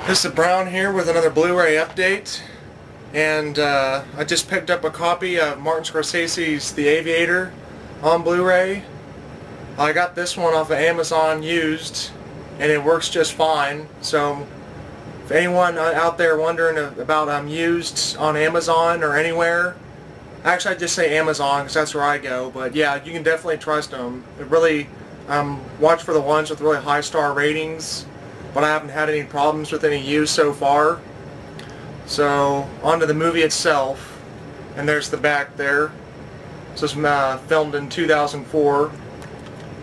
This is Brown here with another Blu-ray update, and I just picked up a copy of Martin Scorsese's The Aviator on Blu-ray. I got this one off of Amazon used, and it works just fine. So if anyone out there wondering about used on Amazon or anywhere, actually I just say Amazon because that's where I go, but yeah, you can definitely trust them. It really, watch for the ones with really high star ratings, but I haven't had any problems with any use so far. So onto the movie itself, and there's the back there. This was filmed in 2004.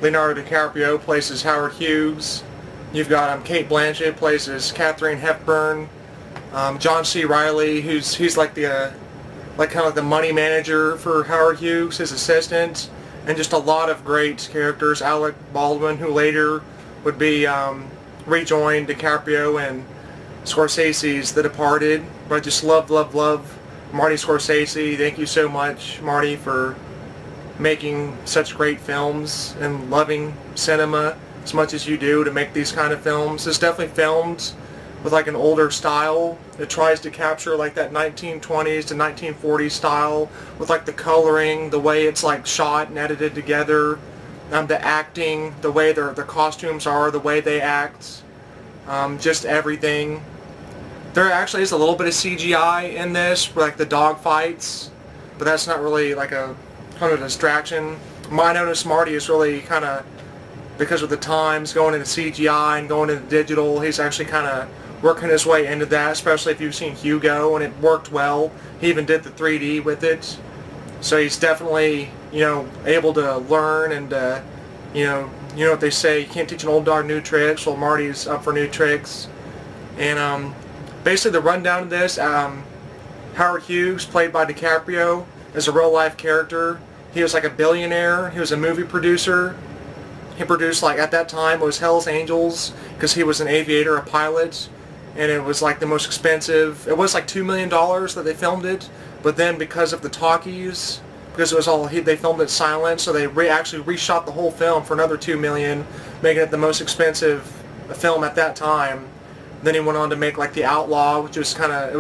Leonardo DiCaprio plays Howard Hughes. You've got Kate Blanchett plays Katharine Hepburn. John C. Reilly, he's like the kind of the money manager for Howard Hughes, his assistant, and just a lot of great characters. Alec Baldwin, who later would be rejoined DiCaprio and Scorsese's The Departed. But I just love Marty Scorsese. Thank you so much, Marty, for making such great films and loving cinema as much as you do to make these kind of films. It's definitely filmed with like an older style. It tries to capture like that 1920s to 1940s style with like the coloring, the way it's like shot and edited together, the acting, the way their costumes are, the way they act, just everything. There actually is a little bit of CGI in this, for like the dog fights, but that's not really like a kind of distraction. I noticed Marty is really kind of, because of the times, going into CGI and going into digital, he's actually kind of working his way into that, especially if you've seen Hugo, and it worked well. He even did the 3D with it. So he's definitely, able to learn, and, you know what they say, you can't teach an old dog new tricks. Well, Marty's up for new tricks. And basically the rundown of this, Howard Hughes, played by DiCaprio, is a real-life character. He was like a billionaire. He was a movie producer. He produced, like, at that time, it was Hell's Angels, because he was an aviator, a pilot, and it was like the most expensive. It was like $2 million that they filmed it, but then because of the talkies, because it was all, they filmed it silent, so they actually reshot the whole film for another $2 million, making it the most expensive film at that time. Then he went on to make like The Outlaw, which was kind of,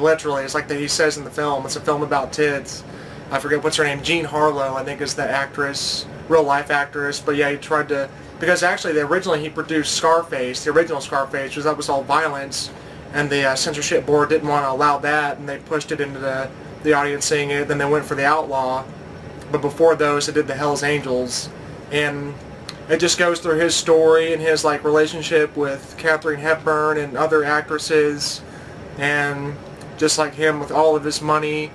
literally, it's like he says in the film, it's a film about tits. I forget what's her name, Jean Harlow, I think, is the actress, real life actress. But yeah, he tried to, because actually originally he produced Scarface, the original Scarface, because that was all violence, and the censorship board didn't want to allow that, and they pushed it into the audience seeing it. Then they went for The Outlaw, but before those they did the Hell's Angels, and it just goes through his story and his like relationship with Katharine Hepburn and other actresses, and just like him with all of his money.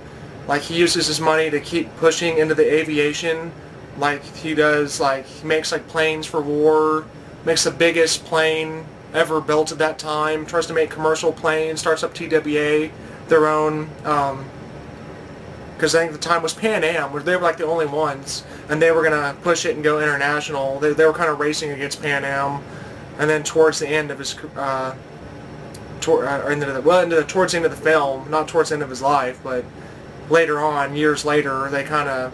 Like, he uses his money to keep pushing into the aviation, like he does. Like, he makes like planes for war, makes the biggest plane ever built at that time, tries to make commercial planes, starts up TWA, their own, because I think the time was Pan Am, where they were like the only ones, and they were going to push it and go international. They were kind of racing against Pan Am, and then towards the end of his, towards the end of the film, not towards the end of his life, but later on, years later, they kind of,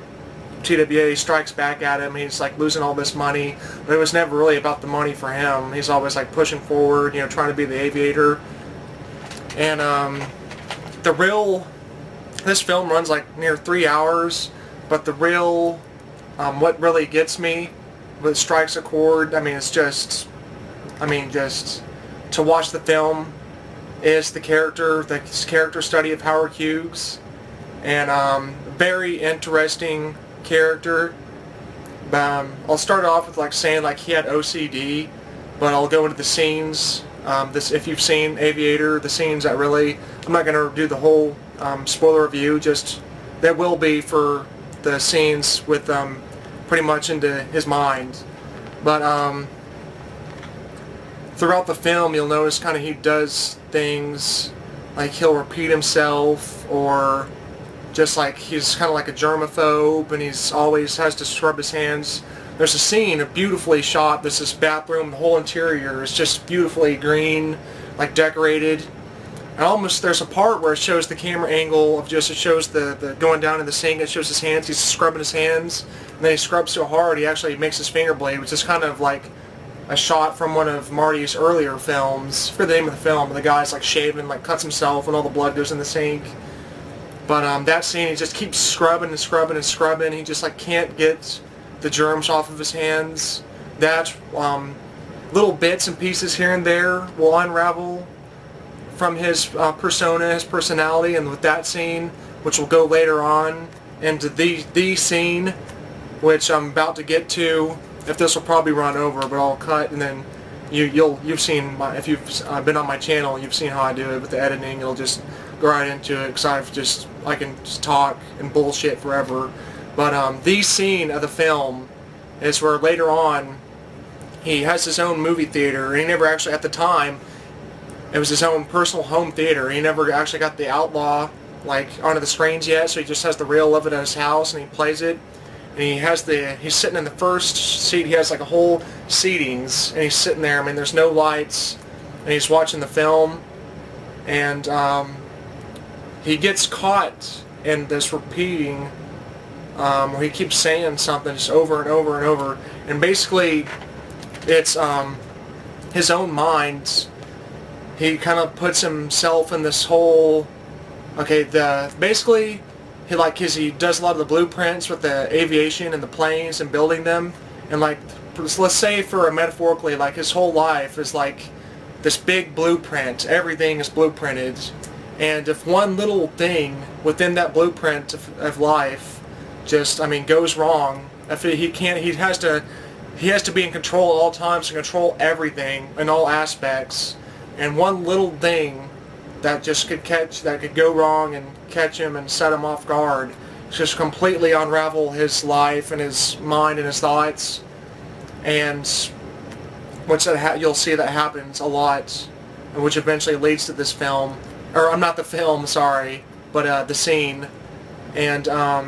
TWA strikes back at him. He's like losing all this money, but it was never really about the money for him. He's always like pushing forward, trying to be the aviator. And this film runs like near 3 hours, but the real, what really gets me, what strikes a chord, it's just to watch the film is the character study of Howard Hughes. And very interesting character. I'll start off with like saying like he had OCD, but I'll go into the scenes. If you've seen Aviator, the scenes that really, I'm not going to do the whole spoiler review, just there will be for the scenes with pretty much into his mind. But throughout the film, you'll notice kind of he does things like he'll repeat himself, or just like he's kind of like a germaphobe, and he's always has to scrub his hands. There's a scene, beautifully shot. There's this bathroom, the whole interior is just beautifully green, like decorated. And there's a part where it shows the camera angle of it shows the going down in the sink. It shows his hands. He's scrubbing his hands, and then he scrubs so hard he actually makes his finger bleed, which is kind of like a shot from one of Marty's earlier films. I forget the name of the film. The guy's like shaving, like cuts himself, and all the blood goes in the sink. But that scene, he just keeps scrubbing and scrubbing and scrubbing. He just like can't get the germs off of his hands. That little bits and pieces here and there will unravel from his persona, his personality, and with that scene, which will go later on into the scene, which I'm about to get to. If this will probably run over, but I'll cut, and then you've seen if you've been on my channel, you've seen how I do it with the editing. It'll just go right into it because I can just talk and bullshit forever. But the scene of the film is where later on he has his own movie theater, and he never actually, at the time, it was his own personal home theater. He never actually got the Outlaw like onto the screens yet, so he just has the reel of it at his house, and he plays it. And he's sitting in the first seat. He has like a whole seatings, and he's sitting there. I mean, there's no lights, and he's watching the film, and he gets caught in this repeating, where he keeps saying something just over and over and over, and basically, it's his own mind. He kind of puts himself in this whole. Okay, basically. He does a lot of the blueprints with the aviation and the planes and building them, and like, let's say for metaphorically, like his whole life is like this big blueprint. Everything is blueprinted, and if one little thing within that blueprint of life just, goes wrong, if he has to be in control at all times to control everything in all aspects, and one little thing that could go wrong and catch him and set him off guard, just completely unravel his life and his mind and his thoughts. And you'll see that happens a lot, and which eventually leads to this film, or I'm not the film, sorry, but the scene. And how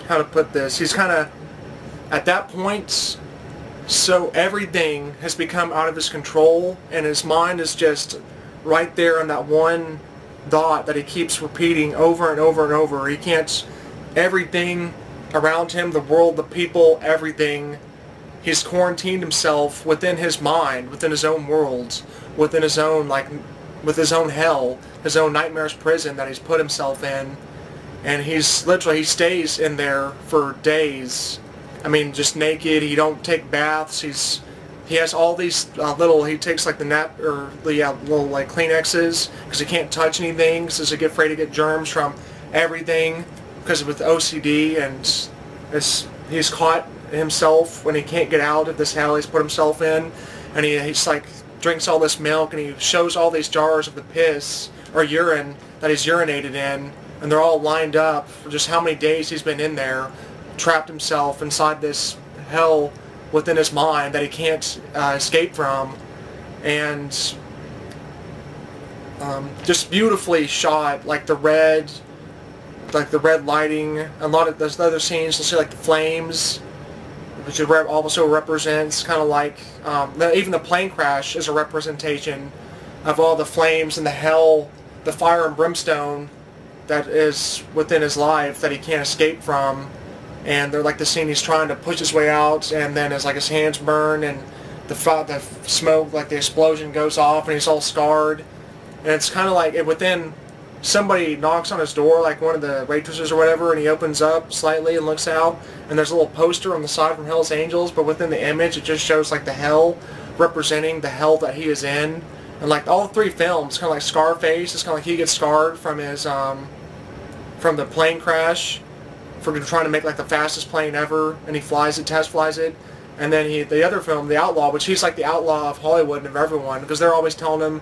to put this? He's kind of at that point. So everything has become out of his control, and his mind is just right there on that one thought that he keeps repeating over and over and over. He can't, everything around him, the world, the people, everything, he's quarantined himself within his mind, within his own world, within his own, with his own hell, his own nightmarish prison that he's put himself in. And he stays in there for days. Just naked. He don't take baths. He has all these he takes like the little like Kleenexes because he can't touch anything because he get afraid to get germs from everything because with OCD, and he's caught himself when he can't get out of this hell he's put himself in, and he's like drinks all this milk, and he shows all these jars of the piss or urine that he's urinated in, and they're all lined up for just how many days he's been in there, trapped himself inside this hell within his mind that he can't escape from. And just beautifully shot, like the red lighting. A lot of those other scenes, you'll see like the flames, which also represents kind of like even the plane crash is a representation of all the flames and the hell, the fire and brimstone that is within his life that he can't escape from. And they're like the scene he's trying to push his way out, and then it's like his hands burn, and the smoke, like the explosion goes off, and he's all scarred. And it's kind of like within, somebody knocks on his door, like one of the waitresses or whatever, and he opens up slightly and looks out, and there's a little poster on the side from Hell's Angels, but within the image it just shows like the hell, representing the hell that he is in. And like all three films, kind of like Scarface, it's kind of like he gets scarred from his from the plane crash, for trying to make like the fastest plane ever, and he test flies it, and then the other film, The Outlaw, which he's like the outlaw of Hollywood and of everyone, because they're always telling him,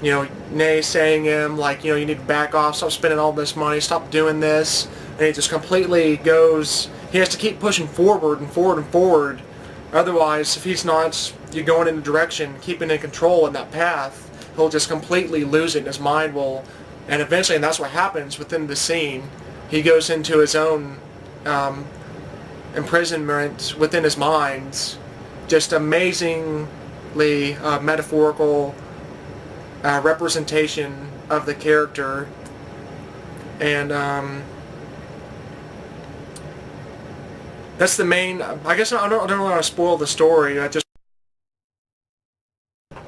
naysaying him, like, you need to back off, stop spending all this money, stop doing this, and he just completely he has to keep pushing forward and forward and forward, otherwise, if he's not going in a direction, keeping in control in that path, he'll just completely lose it, and his mind will, and eventually, and that's what happens within the scene. He goes into his own imprisonment within his mind. Just amazingly metaphorical representation of the character. And that's the main. I guess I don't want to spoil the story. I just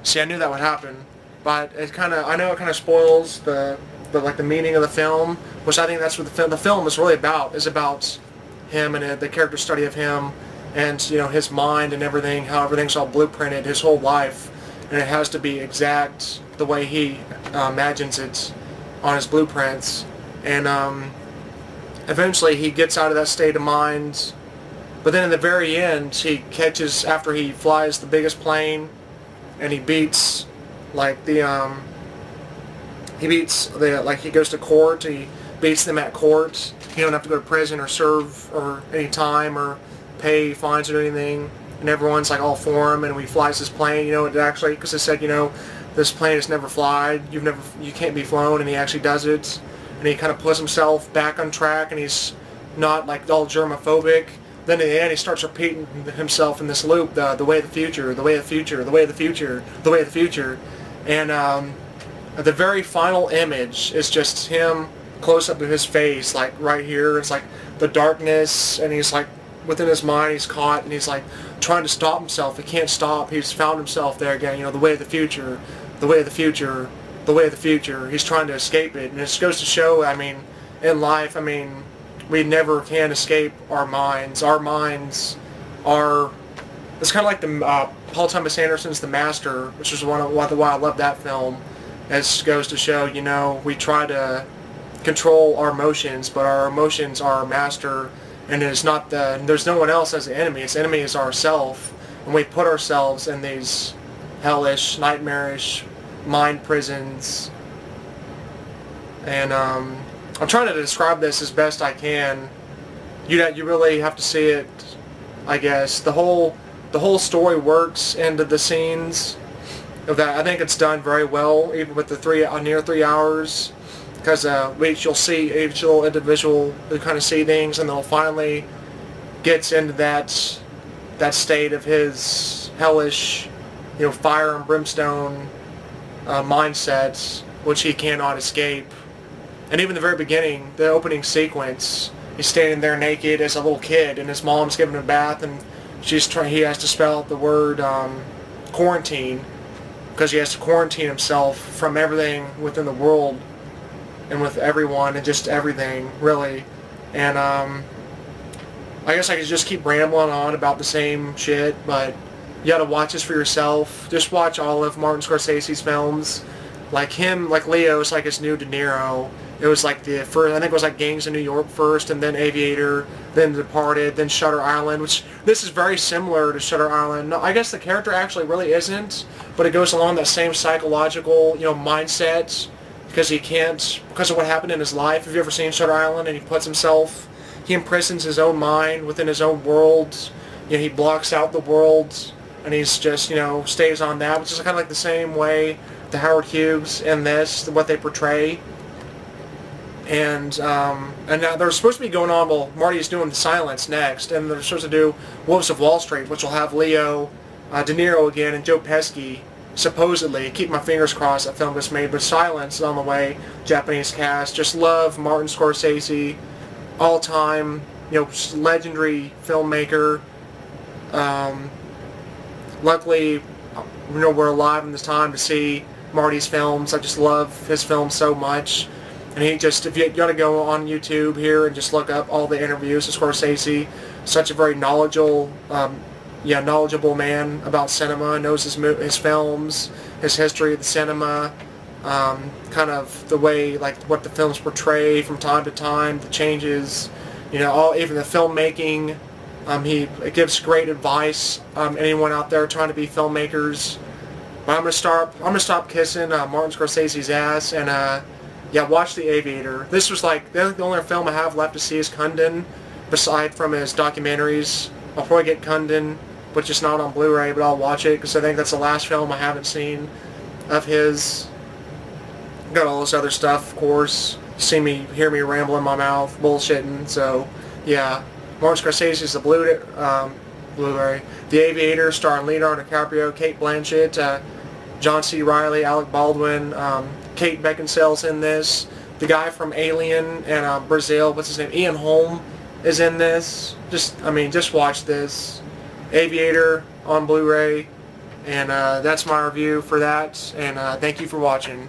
see. I knew that would happen, but it kind of. I know it kind of spoils the meaning of the film, which I think that's what the film is really about. Is about him and the character study of him, and his mind and everything. How everything's all blueprinted, his whole life, and it has to be exact the way he imagines it on his blueprints. And eventually he gets out of that state of mind. But then in the very end, he catches, after he flies the biggest plane, and he beats, like, he goes to court, he beats them at court. He don't have to go to prison or serve or any time or pay fines or anything. And everyone's like all for him, and when he flies his plane, it actually, because it said, this plane has never flied, you can't be flown, and he actually does it. And he kind of puts himself back on track, and he's not like all germophobic. Then in the end, he starts repeating himself in this loop, the way of the future, the way of the future, the way of the future, the way of the future. And the very final image is just him close up of his face, like right here. It's like the darkness, and he's like within his mind, he's caught, and he's like trying to stop himself. He can't stop. He's found himself there again. The way of the future, the way of the future, the way of the future. He's trying to escape it, and it just goes to show. I mean, in life, we never can escape our minds. Our minds are. It's kind of like the Paul Thomas Anderson's The Master, which is why I love that film. It goes to show, we try to control our emotions, but our emotions are our master, and it's not there's no one else as the enemy. Its enemy is ourself, and we put ourselves in these hellish, nightmarish mind prisons. And I'm trying to describe this as best I can. You really have to see it, I guess. The whole story works into the scenes of that. I think it's done very well, even with the near 3 hours, because you'll see each little individual kind of see things, and they'll finally gets into that state of his hellish, fire and brimstone mindset, which he cannot escape. And even the very beginning, the opening sequence, he's standing there naked as a little kid, and his mom's giving him a bath, and he has to spell out the word quarantine, because he has to quarantine himself from everything within the world and with everyone and just everything, really. And I guess I could just keep rambling on about the same shit, but you gotta watch this for yourself. Just watch all of Martin Scorsese's films. Like him, like Leo's like his new De Niro. It was like the first, I think it was like Gangs of New York first, and then Aviator, then Departed, then Shutter Island, which this is very similar to Shutter Island. No, I guess the character actually really isn't, but it goes along that same psychological, mindset, because because of what happened in his life. Have you ever seen Shutter Island? And he imprisons his own mind within his own world. He blocks out the world, and he's just, stays on that, which is kind of like the same way the Howard Hughes in this, what they portray. And now they're supposed to be going on, well, Marty's doing The Silence next, and they're supposed to do Wolves of Wall Street, which will have Leo, De Niro again, and Joe Pesci, supposedly. Keep my fingers crossed that film gets made, but Silence is on the way, Japanese cast. Just love Martin Scorsese, all-time, legendary filmmaker. Luckily, we're alive in this time to see Marty's films. I just love his films so much. And if you gotta go on YouTube here and just look up all the interviews with Scorsese, such a very knowledgeable man about cinema, knows his films, his history of the cinema, kind of the way, like, what the films portray from time to time, the changes, even the filmmaking. He gives great advice. Anyone out there trying to be filmmakers. But I'm gonna stop kissing Martin Scorsese's ass and watch The Aviator. This was like the only film I have left to see is Kundun, aside from his documentaries. I'll probably get Kundun, but just not on Blu-ray. But I'll watch it because I think that's the last film I haven't seen of his. Got all this other stuff, of course. Hear me ramble in my mouth, bullshitting. So yeah, Martin Scorsese's the Blu-ray. The Aviator, starring Leonardo DiCaprio, Kate Blanchett, John C. Reilly, Alec Baldwin, Kate Beckinsale's in this. The guy from Alien and Brazil, what's his name? Ian Holm is in this. Just watch this. Aviator on Blu-ray. And that's my review for that. And thank you for watching.